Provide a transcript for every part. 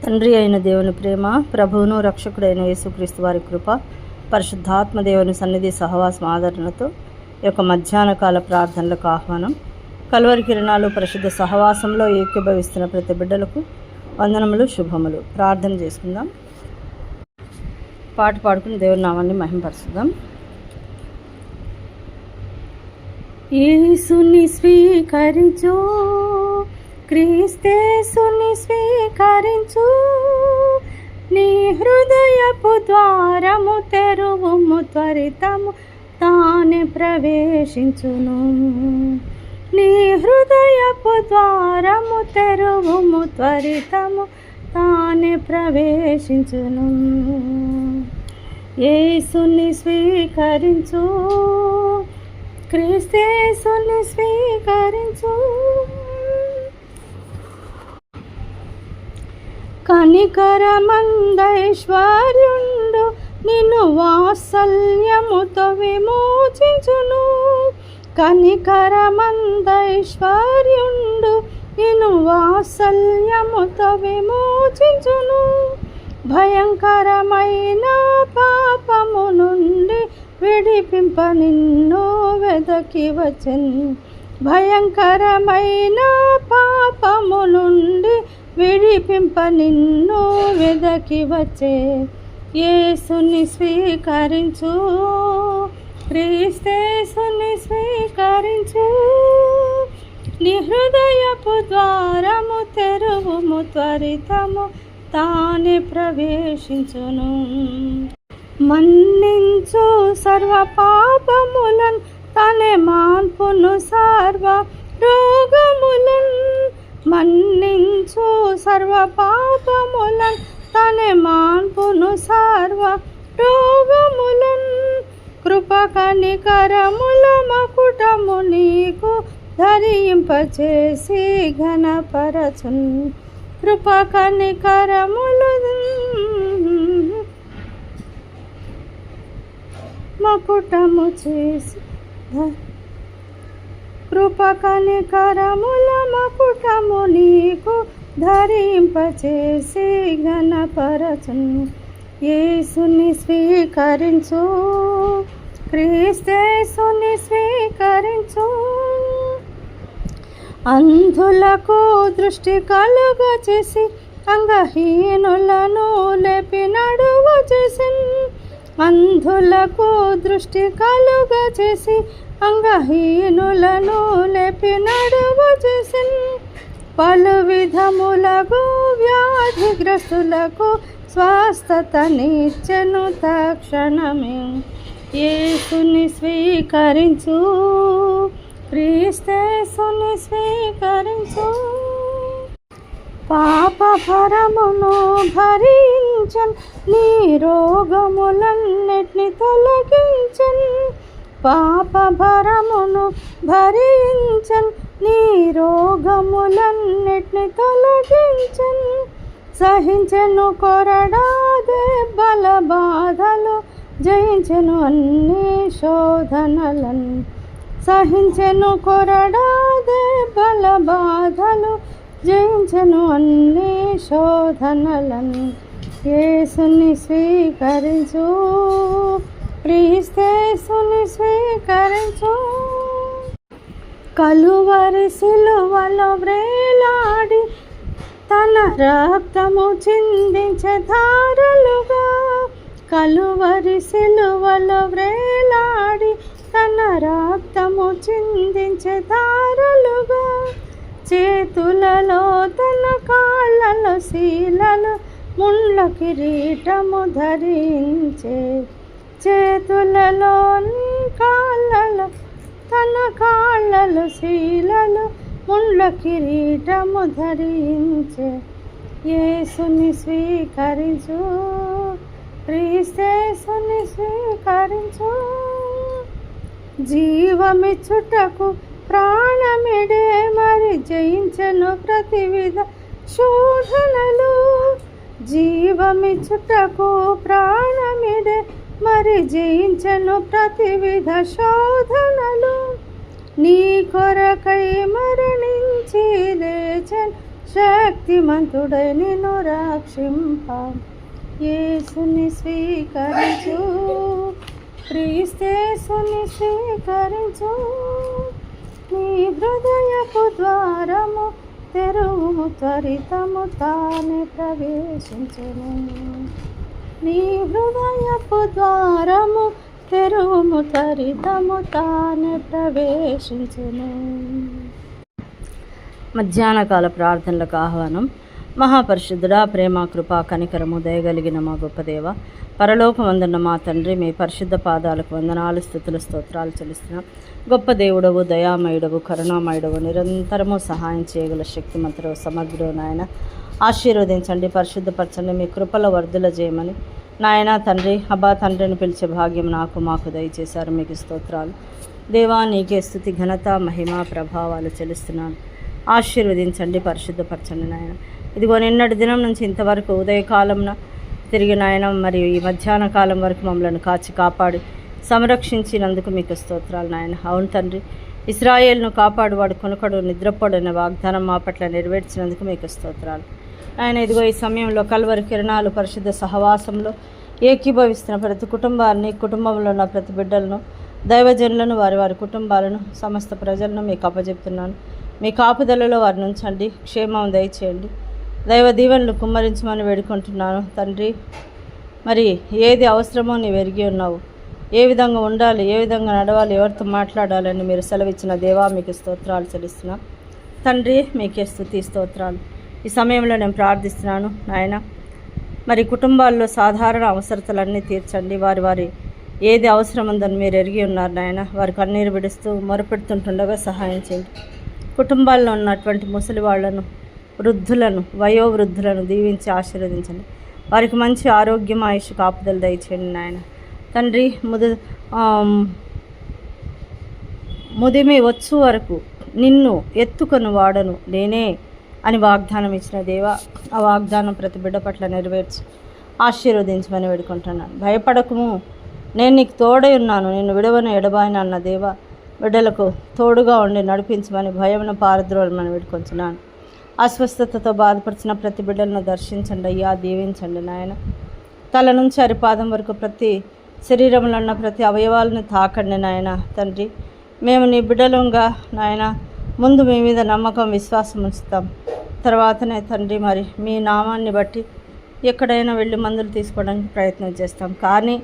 తండ్రి అయిన దేవుని ప్రేమ, ప్రభువును రక్షకుడైన యేసుక్రీస్తు వారి కృప, పరిశుద్ధాత్మ దేవుని సన్నిధి సహవాసం ఆదరణతో ఈ యొక్క మధ్యాహ్న కాల ప్రార్థనలకు ఆహ్వానం. కల్వరి కిరణాలు పరిశుద్ధ సహవాసంలో ఏకీభవిస్తున్న ప్రతి బిడ్డలకు వందనములు, శుభములు. ప్రార్థన చేసుకుందాం. పాట పాడుకుని దేవుని నామాన్ని మహిమపరుచుదాం. యేసుని స్వీకరించు, క్రీస్తేసుని స్వీకరించు, నీ హృదయపు ద్వారము తెరువుము, త్వరితము తానే ప్రవేశించును. నీ హృదయపు ద్వారము తెరువుము, త్వరితము తానే ప్రవేశించును. యేసుని స్వీకరించు, క్రీస్తేసుని స్వీకరించు. కనికరమందైశ్వర్యుండు నిన్ను వాత్సల్యముతో విమోచించును. కనికరమందైశ్వర్యుండు నిన్ను వాత్సల్యముతో విమోచించును. భయంకరమైన పాపము నుండి విడిపింప నిన్ను వెదకి వచ్చెను. భయంకరమైన పాపము నుండి విడిపింప నిన్ను వెదకి వచ్చే. యేసుని స్వీకరించు, క్రీస్తేసుని స్వీకరించు, నీ హృదయపు ద్వారము తెరువుము, త్వరితము తానే ప్రవేశించును. మన్నించు సర్వ పాపములను, తనే మాన్పును సర్వ రోగములను. మన్నించు సర్వ పాపములను, తనే మాన్పును సర్వ రోగములను. కృప కనికరముల మకుటము నీకు ధరింపచేసి ఘనపరచున్. కృప కనికరములు మకుటము చేసి, కృప కనికరముల మకుటము నీకు ధరింపచేసి ఘనపరచును. యేసుని స్వీకరించు, క్రీస్తేసుని స్వీకరించు. అంధులకు దృష్టి కలుగచేసి, అంగహీనులను లేపి నడువచేసిన్. అంధులకు దృష్టి కలుగచేసి, అంగహీనులను లేపి నడువచేసిన్. పలు విధములకు వ్యాధిగ్రస్తులకు స్వస్థతనిచ్చెను తక్షణమే. యేసుని స్వీకరించు, క్రీస్తేసుని స్వీకరించు. పాప భారమును భరించన్, నీ రోగములన్నిటిని తొలగించన్. పాప భారమును భరించన్, నీ రోగములన్నిటిని తొలగించన్. సహించెను కొరడా దెబ్బల బాధలు, జయించెను అన్ని శోధనలను. సహించెను కొరడా దెబ్బల బాధలు, జయించెను అన్ని శోధనలను. యేసుని స్వీకరించు, క్రీస్తేసుని స్వీకరించు. కలువరి సిలువలో వ్రేలాడి, తన రక్తము చిందించే ధారలుగా. కలువరి సిలువలో వ్రేలాడి, తన రక్తము చిందించే ధారలుగా. చేతులలో తన కాళ్ళలో శీలలు, ముళ్ళ కిరీటము ధరించే. చేతులలో కాళ్ళలో తన కాళ్ళలో శీలలు, ముళ్ళ కిరీటము ధరించే. యేసుని స్వీకరించు, క్రీస్తేసుని స్వీకరించు. జీవమిచ్చుటకు ప్రాణమిడే, మరి జయించెను ప్రతివిధ శోధనలు. జీవమిచ్చుటకు ప్రాణమిడే, మరి జయించెను ప్రతివిధ శోధనలు. నీ కొరకై మరణించి లేచెను శక్తిమంతుడై నిన్ను రక్షింప యేసుని స్వీకరించు, క్రీస్తేసుని స్వీకరించు. నీ హృదయపు ద్వారము తెరువుము, త్వరితము తానే ప్రవేశించును. నీ హృదయపు ద్వారము తెరువుము, త్వరితము తానే ప్రవేశించును. మధ్యాహ్నకాల ప్రార్థనలకు ఆహ్వానం. మహాపరిశుద్ధుడా, ప్రేమ, కృపా, కనికరము, దయగలిగిన మా గొప్ప దేవ, పరలోకమందున్న మా తండ్రి, మీ పరిశుద్ధ పాదాలకు వందనాలు, స్థుతులు, స్తోత్రాలు చెల్లిస్తున్నాం. గొప్ప దేవుడవు, దయామయుడవు, కరుణామయుడవు, నిరంతరము సహాయం చేయగల శక్తిమంతుడు, సమర్థుడు నాయన. ఆశీర్వదించండి, పరిశుద్ధపరచండి, మీ కృపలో వర్ధుల చేయమని నాయన తండ్రి, అబ్బా తండ్రిని పిలిచే భాగ్యం మాకు దయచేశారు. మీకు స్తోత్రాలు దేవా. నీకే స్తుతి, ఘనత, మహిమ, ప్రభావాలు చెల్లిస్తున్నాను. ఆశీర్వదించండి, పరిశుద్ధపరచండి నాయన. ఇదిగో నిన్నటి దినం నుంచి ఇంతవరకు ఉదయకాలంన తిరిగి నాయన మరియు ఈ మధ్యాహ్న కాలం వరకు మమ్మల్ని కాచి కాపాడి సంరక్షించినందుకు మీకు స్తోత్రాలు నాయన. అవును తండ్రి, ఇశ్రాయేలును కాపాడువాడు కొనుకడు నిద్రపోడు అనే వాగ్దానం మా పట్ల నెరవేర్చినందుకు మీకు స్తోత్రాలు ఆయన. ఇదిగో ఈ సమయంలో కల్వరి కిరణాలు పరిశుద్ధ సహవాసంలో ఏకీభవిస్తున్న ప్రతి కుటుంబాన్ని, కుటుంబంలో ఉన్న ప్రతి బిడ్డలను, దైవజనులను, వారి వారి కుటుంబాలను, సమస్త ప్రజలను మీకు అప్పచెప్తున్నాను. మీ కాపుదలలో వారిని ఉంచండి, క్షేమం దయచేయండి, దైవ దీవెనలు కుమ్మరించమని వేడుకుంటున్నాను తండ్రి. మరి ఏది అవసరమో నీవు ఎరిగి ఉన్నావు. ఏ విధంగా ఉండాలి, ఏ విధంగా నడవాలి, ఎవరితో మాట్లాడాలని మీరు సెలవిచ్చిన దేవా మీకు స్తోత్రాలు చెల్లిస్తున్నా తండ్రి. మీకే స్తుతి, స్తోత్రాలు. ఈ సమయంలో నేను ప్రార్థిస్తున్నాను నాయన. మరి కుటుంబాల్లో సాధారణ అవసరతలన్నీ తీర్చండి. వారి ఏది అవసరం ఉందని మీరు ఎరిగి ఉన్నారు నాయన. వారి కన్నీరు విడుస్తూ మొరపెడుతుంటుండగా సహాయం చేయండి. కుటుంబాల్లో ఉన్నటువంటి ముసలి వాళ్లను, వృద్ధులను, వయోవృద్ధులను దీవించి ఆశీర్వదించండి. వారికి మంచి ఆరోగ్యం, ఆయుష్, కాపుదలు దయచేయండి నాయన తండ్రి. ముదిమి వచ్చు వరకు నిన్ను ఎత్తుకొని వాడను నేనే అని వాగ్దానం ఇచ్చిన దేవా, ఆ వాగ్దానం ప్రతి బిడ్డ పట్ల నెరవేర్చి ఆశీర్వదించమని వేడుకుంటున్నాను. భయపడకము, నేను నీకు తోడై ఉన్నాను, నిన్ను విడవను ఎడబాయను అన్న దేవా, బిడ్డలకు తోడుగా ఉండి నడిపించమని భయమును పారద్రోలమని వేడుకొంచున్నాను. అస్వస్థతతో బాధపరిచిన ప్రతి బిడ్డలను దర్శించండి అయ్యా, దీవించండి నాయన. తల నుంచి అరిపాదం వరకు ప్రతి శరీరంలో ఉన్న ప్రతి అవయవాలను తాకండి నాయన తండ్రి. మేము నీ బిడ్డలుగా నాయన ముందు మీ మీద నమ్మకం, విశ్వాసం ఉంచుతాం. తర్వాతనే తండ్రి మరి మీ నామాన్ని బట్టి ఎక్కడైనా వెళ్ళి మందులు తీసుకోవడానికి ప్రయత్నం చేస్తాం. కానీ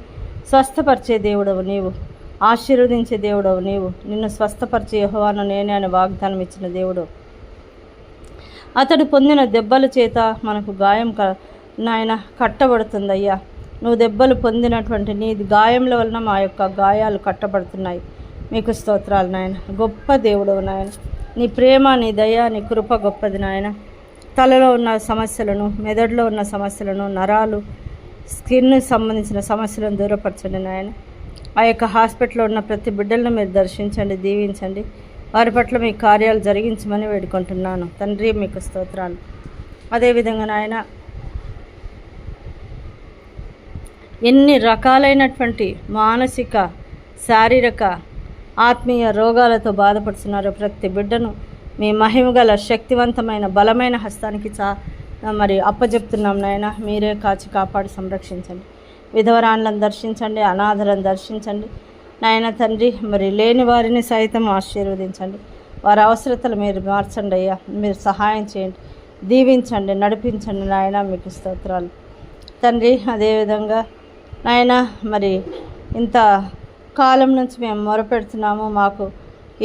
స్వస్థపరిచే దేవుడవు నీవు, ఆశీర్వదించే దేవుడవు నీవు. నిన్ను స్వస్థపరిచే యెహోవాను నేనే అని వాగ్దానం ఇచ్చిన దేవుడు. అతడు పొందిన దెబ్బల చేత మనకు గాయం నాయన కట్టబడుతుందయ్యా. నువ్వు దెబ్బలు పొందినటువంటి నీ గాయముల వలన మా యొక్క గాయాలు కట్టబడుతున్నాయి. మీకు స్తోత్రాలు నాయన. గొప్ప దేవుడవు నాయన. నీ ప్రేమ, నీ దయ, నీ కృప గొప్పది నాయన. తలలో ఉన్న సమస్యలను, మెదడులో ఉన్న సమస్యలను, నరాలు, స్కిన్కి సంబంధించిన సమస్యలను దూరపరచండి నాయన. ఆ యొక్క హాస్పిటల్లో ఉన్న ప్రతి బిడ్డలను మీరు దర్శించండి, దీవించండి. వారి పట్ల మీ కార్యాలు జరిగించమని వేడుకుంటున్నాను తండ్రి. మీకు స్తోత్రాలు. అదేవిధంగా నాయన ఎన్ని రకాలైనటువంటి మానసిక, శారీరక, ఆత్మీయ రోగాలతో బాధపడుతున్నారో ప్రతి బిడ్డను మీ మహిమగల శక్తివంతమైన బలమైన హస్తానికి మరి అప్పచెప్తున్నాం నాయన. మీరే కాచి కాపాడి సంరక్షించండి. విధవరాన్లను దర్శించండి, అనాథలను దర్శించండి నాయన తండ్రి. మరి లేని వారిని సైతం ఆశీర్వదించండి. వారి అవసరతలు మీరు మార్చండి అయ్యా. మీరు సహాయం చేయండి, దీవించండి, నడిపించండి నాయన. మీకు స్తోత్రాలు తండ్రి. అదేవిధంగా నాయన మరి ఇంత కాలం నుంచి మేము మొరపెడుతున్నాము. మాకు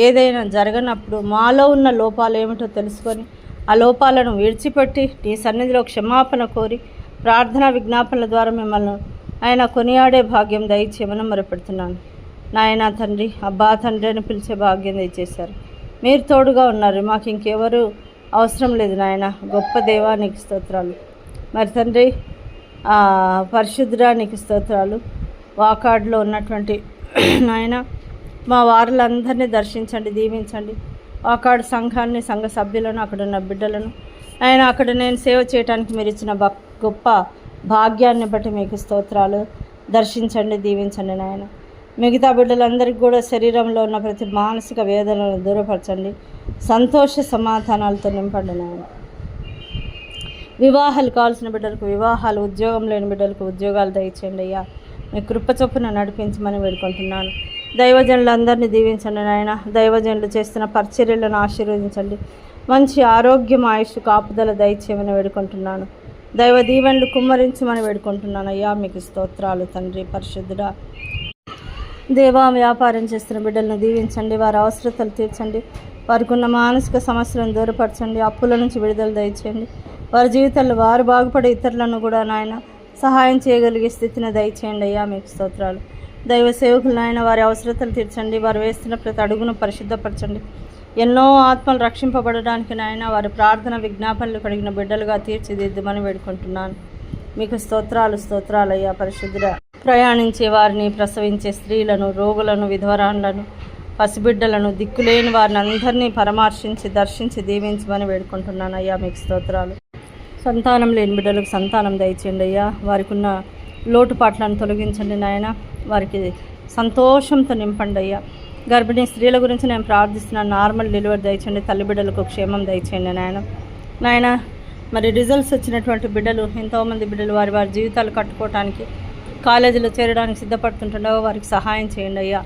ఏదైనా జరగనప్పుడు మాలో ఉన్న లోపాలు ఏమిటో తెలుసుకొని ఆ లోపాలను విడిచిపెట్టి నీ సన్నిధిలో క్షమాపణ కోరి ప్రార్థనా విజ్ఞాపనల ద్వారా మిమ్మల్ని ఆయన కొనియాడే భాగ్యం దయచేయమని మొరపెడుతున్నాను నాయన తండ్రి. అబ్బా తండ్రి అని పిలిచే భాగ్యం దయచేశారు. మీరు తోడుగా ఉన్నారు, మాకు ఇంకెవరు అవసరం లేదు నాయన. గొప్ప దేవా నీకు స్తోత్రాలు. మరి తండ్రి పరిశుద్ధుడా నీకు స్తోత్రాలు. వాకాడులో ఉన్నటువంటి నాయన మా వారులందరినీ దర్శించండి, దీవించండి. వాకాడు సంఘాన్ని, సంఘ సభ్యులను, అక్కడున్న బిడ్డలను ఆయన అక్కడ నేను సేవ చేయడానికి మీరు ఇచ్చిన గొప్ప భాగ్యాన్ని బట్టి మీకు స్తోత్రాలు. దర్శించండి, దీవించండి నాయన. మిగతా బిడ్డలందరికీ కూడా శరీరంలో ఉన్న ప్రతి మానసిక వేదనలను దూరపరచండి. సంతోష సమాధానాలతో నింపండి నాయన. వివాహాలు కావాల్సిన బిడ్డలకు వివాహాలు, ఉద్యోగం లేని బిడ్డలకు ఉద్యోగాలు దయచేయండి అయ్యా. మీ కృప చొప్పున నడిపించమని వేడుకుంటున్నాను. దైవజనులందరినీ దీవించండి నాయన. దైవజనులు చేస్తున్న పరిచర్యలను ఆశీర్వదించండి. మంచి ఆరోగ్యం, ఆయుష్, కాపుదల దయచేయమని వేడుకుంటున్నాను. దైవ దీవెనలు కుమ్మరించమని వేడుకుంటున్నాను అయ్యా. మీకు స్తోత్రాలు తండ్రి. పరిశుద్ధుడా దేవా, వ్యాపారం చేస్తున్న బిడ్డలను దీవించండి. వారి అవసరతలు తీర్చండి. వారికి ఉన్న మానసిక సమస్యలను దూరపరచండి. అప్పుల నుంచి విడుదల దయచేయండి. వారి జీవితాల్లో వారు బాగుపడే ఇతరులను కూడా నాయన సహాయం చేయగలిగే స్థితిని దయచేయండి అయ్యా. మీకు స్తోత్రాలు. దైవ సేవకులు నాయన వారి అవసరతలు తీర్చండి. వారు వేస్తున్న ప్రతి అడుగును పరిశుద్ధపరచండి. ఎన్నో ఆత్మలు రక్షింపబడడానికి నాయన వారి ప్రార్థన విజ్ఞాపనలు కలిగిన బిడ్డలుగా తీర్చిదిద్దుమని వేడుకుంటున్నాను. మీకు స్తోత్రాలు అయ్యా. పరిశుద్ధుడా ప్రయాణించే వారిని, ప్రసవించే స్త్రీలను, రోగులను, విధవరాన్లను, పసిబిడ్డలను, దిక్కులేని వారిని అందరినీ పరామర్శించి దర్శించి దీవించమని వేడుకుంటున్నాను అయ్యా. మీకు స్తోత్రాలు. సంతానం లేని బిడ్డలకు సంతానం దయచేయండి అయ్యా. వారికి ఉన్న లోటుపాట్లను తొలగించండి నాయన. వారికి సంతోషంతో నింపండి అయ్యా. గర్భిణీ స్త్రీల గురించి నేను ప్రార్థిస్తున్నాను. నార్మల్ డెలివరీ దయచేయండి. తల్లి బిడ్డలకు క్షేమం దయచేయండి నాయన. మరి రిజల్ట్స్ వచ్చినటువంటి బిడ్డలు, ఎంతోమంది బిడ్డలు వారి జీవితాలు కట్టుకోవటానికి కాలేజీలో చేరడానికి సిద్ధపడుతుంటుండగా వారికి సహాయం చేయండి అయ్యా.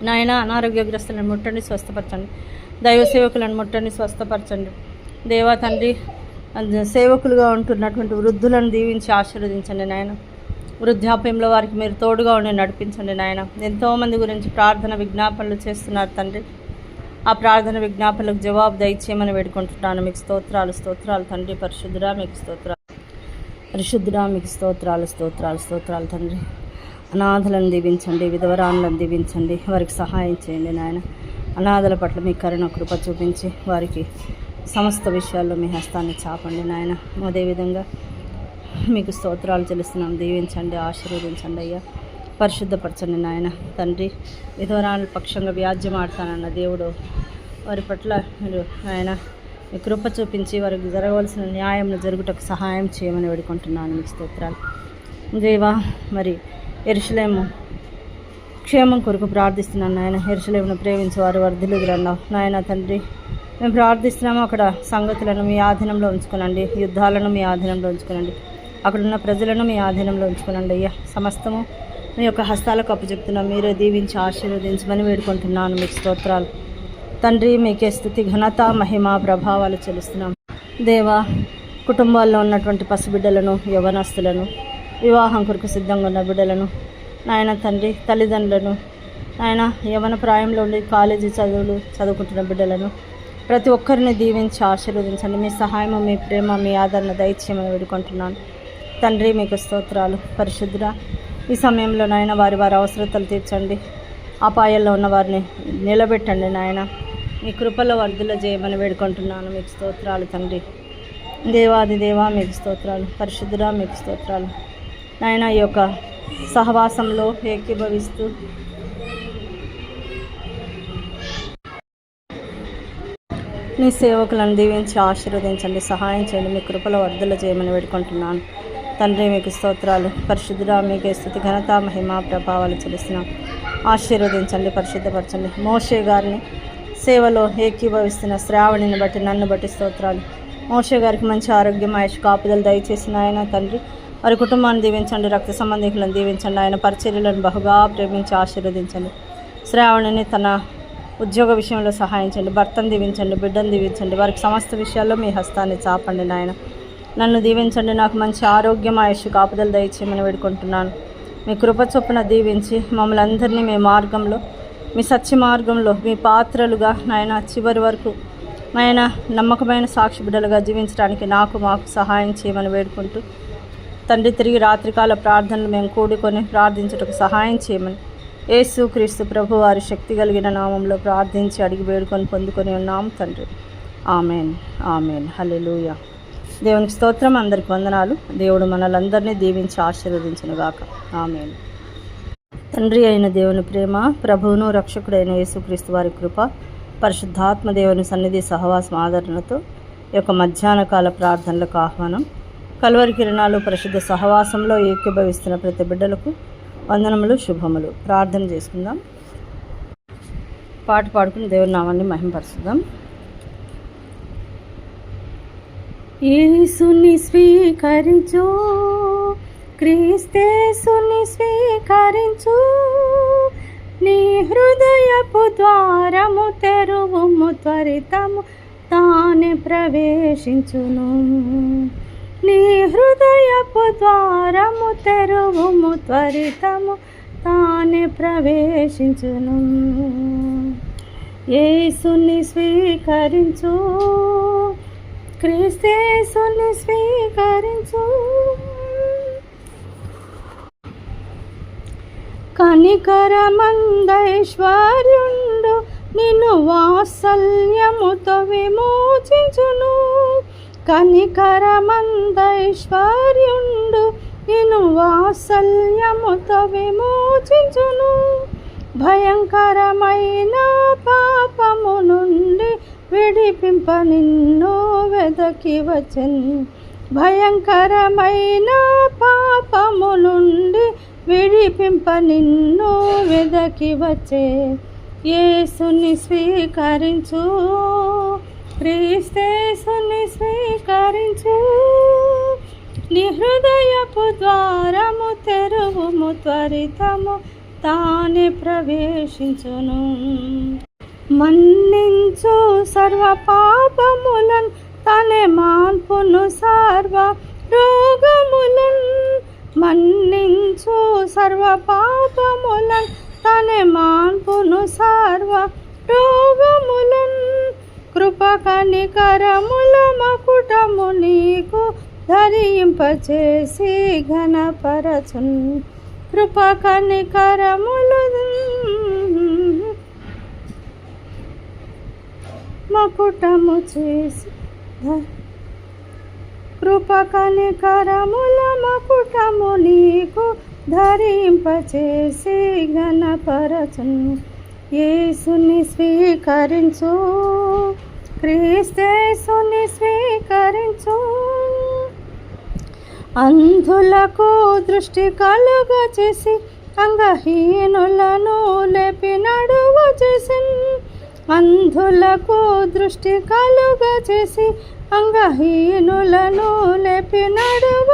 నాయన అనారోగ్యగ్రస్తులను ముట్టండి, స్వస్థపరచండి. దైవ సేవకులను ముట్టండి, స్వస్థపరచండి. దేవా తండ్రి, సేవకులుగా ఉంటున్నటువంటి వృద్ధులను దీవించి ఆశీర్వదించండి నాయన. వృద్ధాప్యంలో వారికి మీరు తోడుగా ఉండి నడిపించండి నాయన. ఎంతోమంది గురించి ప్రార్థన విజ్ఞాపనలు చేస్తున్నారు తండ్రి. ఆ ప్రార్థన విజ్ఞాపనలకు జవాబు దయచేయమని వేడుకుంటున్నాను. మీకు స్తోత్రాలు తండ్రి. పరిశుద్ధుడా మీకు స్తోత్రాలు తండ్రి. అనాథలను దీవించండి, విధవరాన్లను దీవించండి. వారికి సహాయం చేయండి నాయన. అనాథల పట్ల మీ కరుణ కృప చూపించి వారికి సమస్త విషయాల్లో మీ హస్తాన్ని చాపండి నాయన. అదేవిధంగా మీకు స్తోత్రాలు చెల్లిస్తున్నాం. దీవించండి, ఆశీర్వదించండి అయ్యా. పరిశుద్ధపరచండి నాయన. తండ్రి, విధవరాల పక్షంగా వ్యాజ్యం ఆడతానన్న దేవుడు వారి పట్ల మీరు ఆయన మీ కృప చూపించి వారికి జరగవలసిన న్యాయంను జరుగుటకు సహాయం చేయమని వేడుకుంటున్నాను. మీకు స్తోత్రాలు దేవా. మరి యెరూషలేము క్షేమం కొరకు ప్రార్థిస్తున్నాను నాయన. యెరూషలేమును ప్రేమించి వారు వర్ధిల్లుదురన్నావు నాయన. తండ్రి, మేము ప్రార్థిస్తున్నాము. అక్కడ సంగతులను మీ ఆధీనంలో ఉంచుకోనండి. యుద్ధాలను మీ ఆధీనంలో ఉంచుకోనండి. అక్కడున్న ప్రజలను మీ ఆధీనంలో ఉంచుకోనండి అయ్యా. సమస్తము మీ యొక్క హస్తాలకు అప్పచెప్తున్నాం. మీరే దీవించి ఆశీర్వదించమని వేడుకుంటున్నాను. మీకు స్తోత్రాలు తండ్రి. మీకే స్తుతి, ఘనత, మహిమ, ప్రభావాలు చెల్లిస్తున్నాం దేవా. కుటుంబాల్లో ఉన్నటువంటి పసిబిడ్డలను, యవనస్తులను, వివాహం కొరకు సిద్ధంగా ఉన్న బిడ్డలను నాయన తండ్రి, తల్లిదండ్రులను నాయన, యవన ప్రాయంలో ఉండి కాలేజీ చదువుకుంటున్న బిడ్డలను ప్రతి ఒక్కరిని దీవించి ఆశీర్వదించండి. మీ సహాయము, మీ ప్రేమ, మీ ఆదరణ దయచేయమని వేడుకుంటున్నాను తండ్రి. మీకు స్తోత్రాలు. పరిశుద్ధుడా ఈ సమయంలో నాయన వారి అవసరతలు తీర్చండి. అపాయాల్లో ఉన్న వారిని నిలబెట్టండి నాయన. మీ కృపలో వర్ధుల చేయమని వేడుకుంటున్నాను. మీకు స్తోత్రాలు తండ్రి. దేవాది దేవా మీకు స్తోత్రాలు. పరిశుద్ధుడా మీకు స్తోత్రాలు నాయన. ఈ యొక్క సహవాసంలో ఏకీభవిస్తూ నీ సేవకులను దీవించి ఆశీర్వదించండి, సహాయం చేయండి. మీ కృపలో వర్ధుల చేయమని వేడుకుంటున్నాను తండ్రి. మీకు స్తోత్రాలు. పరిశుద్ధుడా మీకే స్తుతి, ఘనత, మహిమ, ప్రభావాలు చెల్లిస్తున్నాం. ఆశీర్వదించండి, పరిశుద్ధపరచండి. మోషే గారిని సేవలో ఏకీభవిస్తున్న శ్రావణిని బట్టి, నన్ను బట్టి స్తోత్రాలు. మోషే గారికి మంచి ఆరోగ్యం, ఆయుష్, కాపుదలు దయచేసిన ఆయన తండ్రి. వారి కుటుంబాన్ని దీవించండి, రక్త సంబంధికులను దీవించండి. ఆయన పరిచర్యలను బహుగా ప్రేమించి ఆశీర్వదించండి. శ్రావణిని తన ఉద్యోగ విషయంలో సహాయం చేయండి. భర్తను దీవించండి, బిడ్డను దీవించండి. వారికి సమస్త విషయాల్లో మీ హస్తాన్ని చాపండి నాయన. నన్ను దీవించండి. నాకు మంచి ఆరోగ్యం, ఆయుష్, కాపుదలు దయచేయమని వేడుకుంటున్నాను. మీ కృప చొప్పున దీవించి మమ్మల్ని అందరినీ మీ మార్గంలో, మీ సత్య మార్గంలో మీ పాత్రలుగా నాయన చివరి వరకు నాయన నమ్మకమైన సాక్షి బిడ్డలుగా జీవించడానికి మాకు సహాయం చేయమని వేడుకుంటూ తండ్రి, తిరిగి రాత్రికాల ప్రార్థనలు మేము కూడుకొని ప్రార్థించుటకు సహాయం చేయమని యేసు క్రీస్తు ప్రభు వారి శక్తి కలిగిన నామంలో ప్రార్థించి అడిగి వేడుకొని పొందుకొని ఉన్నాము తండ్రి. Amen, amen. హల్లెలూయా. దేవునికి స్తోత్రం. అందరికి వందనాలు. దేవుడు మనలందరినీ దీవించి ఆశీర్వదించునుగాక. ఆమెన్. తండ్రి అయిన దేవుని ప్రేమ, ప్రభువును రక్షకుడైన యేసుక్రీస్తు వారి కృప, పరిశుద్ధాత్మ దేవుని సన్నిధి సహవాసం ఆదరణతో ఈ యొక్క మధ్యాహ్న కాల ప్రార్థనలకు ఆహ్వానం. కల్వరి కిరణాలు పరిశుద్ధ సహవాసంలో ఏకీభవిస్తున్న ప్రతి బిడ్డలకు వందనములు, శుభములు. ప్రార్థన చేసుకుందాం. పాట పాడుకుని దేవుని నామాన్ని మహిమపరుచుదాం. యేసుని స్వీకరించు, క్రీస్తేసుని స్వీకరించు, నీ హృదయపు ద్వారము తెరువుము, త్వరితము తానే ప్రవేశించును. నీ హృదయపు ద్వారము తెరువుము, త్వరితము తానే ప్రవేశించును. యేసుని స్వీకరించు, క్రీస్తేసుని స్వీకరించు. కనికరమందైశ్వర్యుండు నిన్ను వాత్సల్యముతో విమోచించును. కనికరమందైశ్వర్యుండు నిన్ను వాత్సల్యముతో విమోచించును. భయంకరమైన పాపము నుండి విడిపింప నిన్ను వెదకి వచ్చెను. భయంకరమైన పాపము నుండి విడిపింప నిన్ను వెదకి వచ్చే. యేసుని స్వీకరించు, క్రీస్తేసుని స్వీకరించు, నీ హృదయపు ద్వారము తెరువుము, త్వరితము తానే ప్రవేశించును. మన్నించు సర్వ పాపములను, తనే మాన్పును సర్వ రోగములను. మన్నించు సర్వ పాపములను, తనే మాన్పును సర్వ రోగములను. కృప కనికరముల మకుటము నీకు ధరింపచేసి ఘనపరచున్. కృప కనికరములు మకుటము చేసి, కృప కనికరముల మకుటము నీకు ధరింపచేసి ఘనపరచున్. యేసుని స్వీకరించు, క్రీస్తేసుని స్వీకరించు. అంధులకు దృష్టి కలుగచేసి, అంగహీనులను లేపి నడువచేసిన్. అంధులకు దృష్టి కలుగచేసి, అంగహీనులను లేపి నడువ